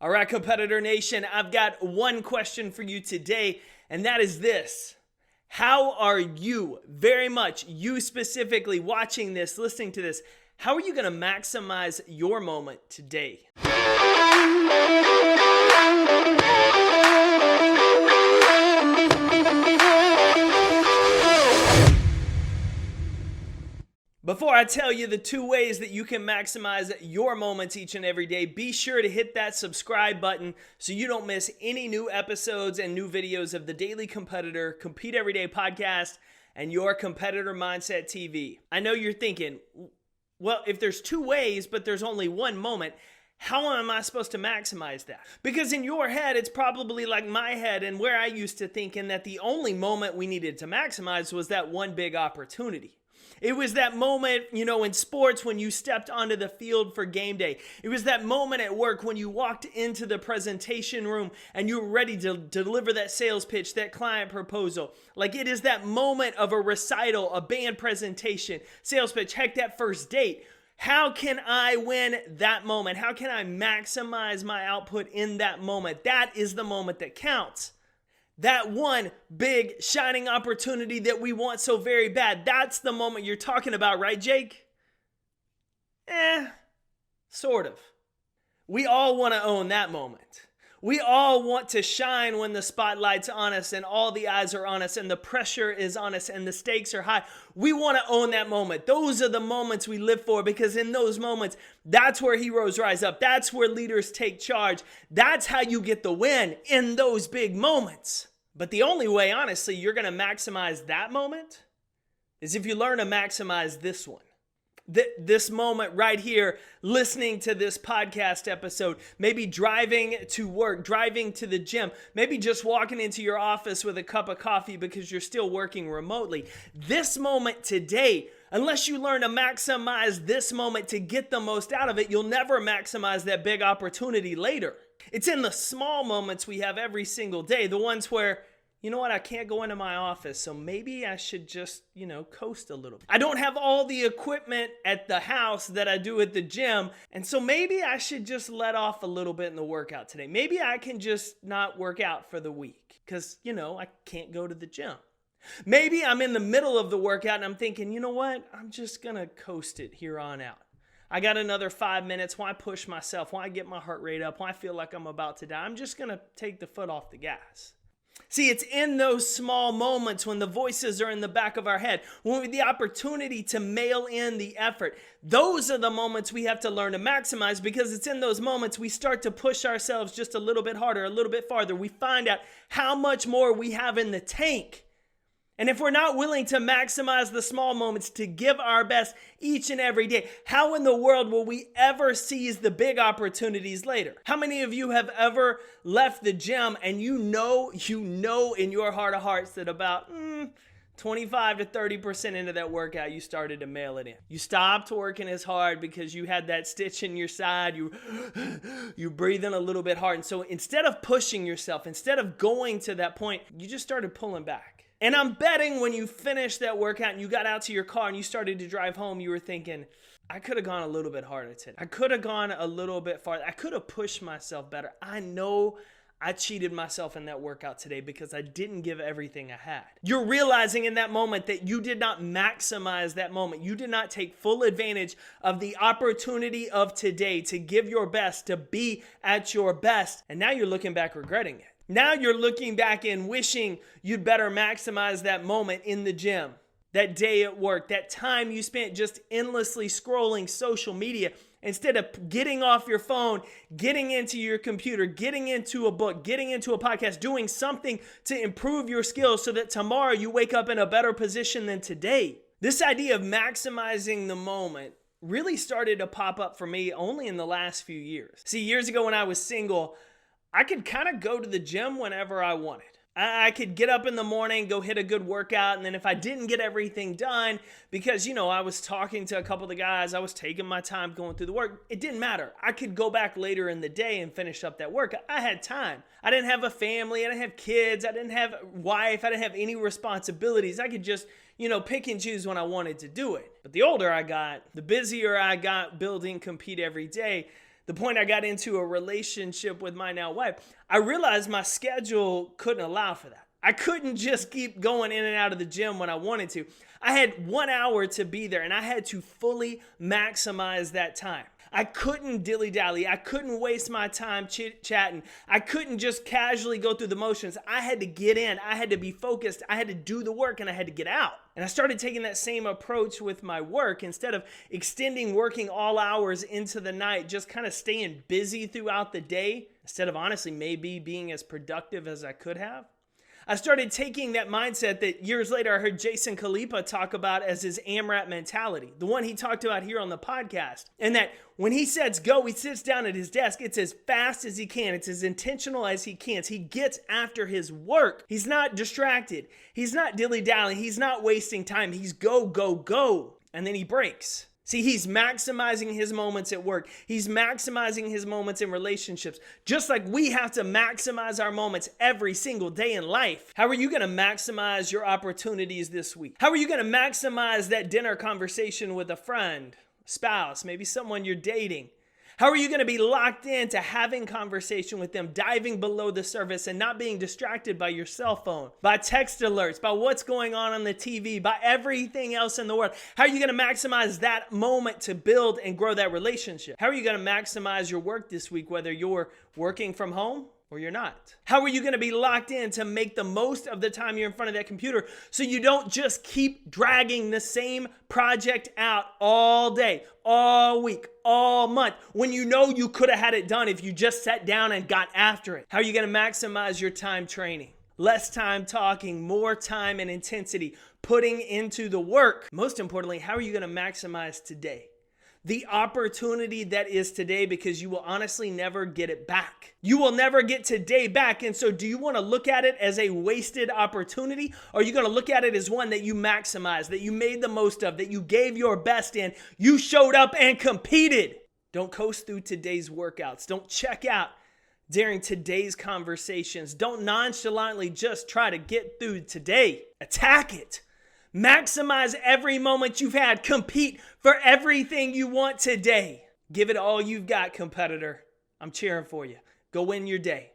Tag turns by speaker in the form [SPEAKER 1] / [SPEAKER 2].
[SPEAKER 1] All right, Competitor Nation, I've got one question for you today, and that is this. How are you, very much you specifically, watching this, listening to this, how are you going to maximize your moment today? Before I tell you the 2 ways that you can maximize your moments each and every day, be sure to hit that subscribe button so you don't miss any new episodes and new videos of the Daily Competitor, Compete Everyday podcast, and your Competitor Mindset TV. I know you're thinking, well, if there's 2 ways, but there's only one moment, how am I supposed to maximize that? Because in your head, it's probably like my head and where I used to thinking that the only moment we needed to maximize was that one big opportunity. It was that moment, in sports when you stepped onto the field for game day. It was that moment at work when you walked into the presentation room and you were ready to deliver that sales pitch, that client proposal. Like it is that moment of a recital, a band presentation, sales pitch, heck, that first date. How can I win that moment? How can I maximize my output in that moment? That is the moment that counts. That one big shining opportunity that we want so very bad. That's the moment you're talking about, right, Jake? Sort of. We all want to own that moment. We all want to shine when the spotlight's on us and all the eyes are on us and the pressure is on us and the stakes are high. We want to own that moment. Those are the moments we live for because in those moments, that's where heroes rise up. That's where leaders take charge. That's how you get the win in those big moments. But the only way, honestly, you're going to maximize that moment is if you learn to maximize this one. This moment right here, listening to this podcast episode, maybe driving to work, driving to the gym, maybe just walking into your office with a cup of coffee because you're still working remotely. This moment today, unless you learn to maximize this moment to get the most out of it, you'll never maximize that big opportunity later. It's in the small moments we have every single day, the ones where, you know what, I can't go into my office, so maybe I should just, coast a little bit. I don't have all the equipment at the house that I do at the gym, and so maybe I should just let off a little bit in the workout today. Maybe I can just not work out for the week because, I can't go to the gym. Maybe I'm in the middle of the workout and I'm thinking, you know what, I'm just going to coast it here on out. I got another 5 minutes. Why push myself? Why get my heart rate up? Why feel like I'm about to die? I'm just going to take the foot off the gas. See, it's in those small moments when the voices are in the back of our head, when we have the opportunity to mail in the effort. Those are the moments we have to learn to maximize because it's in those moments we start to push ourselves just a little bit harder, a little bit farther. We find out how much more we have in the tank. And if we're not willing to maximize the small moments to give our best each and every day, how in the world will we ever seize the big opportunities later? How many of you have ever left the gym and you know in your heart of hearts that about 25 to 30% into that workout, you started to mail it in. You stopped working as hard because you had that stitch in your side. You breathing a little bit hard. And so instead of pushing yourself, instead of going to that point, you just started pulling back. And I'm betting when you finished that workout and you got out to your car and you started to drive home, you were thinking, I could have gone a little bit harder today. I could have gone a little bit farther. I could have pushed myself better. I know I cheated myself in that workout today because I didn't give everything I had. You're realizing in that moment that you did not maximize that moment. You did not take full advantage of the opportunity of today to give your best, to be at your best. And now you're looking back regretting it. Now you're looking back and wishing you'd better maximize that moment in the gym, that day at work, that time you spent just endlessly scrolling social media instead of getting off your phone, getting into your computer, getting into a book, getting into a podcast, doing something to improve your skills so that tomorrow you wake up in a better position than today. This idea of maximizing the moment really started to pop up for me only in the last few years. See, years ago when I was single, I could kind of go to the gym whenever I wanted. I could get up in the morning, go hit a good workout, and then if I didn't get everything done, because, I was talking to a couple of the guys, I was taking my time going through the work, it didn't matter. I could go back later in the day and finish up that work. I had time. I didn't have a family, I didn't have kids, I didn't have a wife, I didn't have any responsibilities. I could just, pick and choose when I wanted to do it. But the older I got, the busier I got building Compete Every Day, the point I got into a relationship with my now wife, I realized my schedule couldn't allow for that. I couldn't just keep going in and out of the gym when I wanted to. I had 1 hour to be there, and I had to fully maximize that time. I couldn't dilly-dally. I couldn't waste my time chit-chatting. I couldn't just casually go through the motions. I had to get in. I had to be focused. I had to do the work, and I had to get out. And I started taking that same approach with my work. Instead of extending working all hours into the night, just kind of staying busy throughout the day, instead of honestly maybe being as productive as I could have. I started taking that mindset that years later I heard Jason Khalipa talk about as his AMRAP mentality, the one he talked about here on the podcast. And that when he says go, he sits down at his desk. It's as fast as he can. It's as intentional as he can. He gets after his work. He's not distracted. He's not dilly-dallying. He's not wasting time. He's go, go, go. And then he breaks. See, he's maximizing his moments at work. He's maximizing his moments in relationships. Just like we have to maximize our moments every single day in life. How are you going to maximize your opportunities this week? How are you going to maximize that dinner conversation with a friend, spouse, maybe someone you're dating? How are you going to be locked into having conversation with them, diving below the surface and not being distracted by your cell phone, by text alerts, by what's going on the TV, by everything else in the world? How are you going to maximize that moment to build and grow that relationship? How are you going to maximize your work this week, whether you're working from home or you're not? How are you going to be locked in to make the most of the time you're in front of that computer so you don't just keep dragging the same project out all day, all week, all month, when you know you could have had it done if you just sat down and got after it? How are you going to maximize your time training? Less time talking, more time and intensity, putting into the work. Most importantly, how are you going to maximize today? The opportunity that is today, because you will honestly never get it back. You will never get today back. And so do you want to look at it as a wasted opportunity? Or are you going to look at it as one that you maximized, that you made the most of, that you gave your best in, you showed up and competed? Don't coast through today's workouts. Don't check out during today's conversations. Don't nonchalantly just try to get through today. Attack it. Maximize every moment you've had. Compete for everything you want today. Give it all you've got, competitor. I'm cheering for you. Go win your day.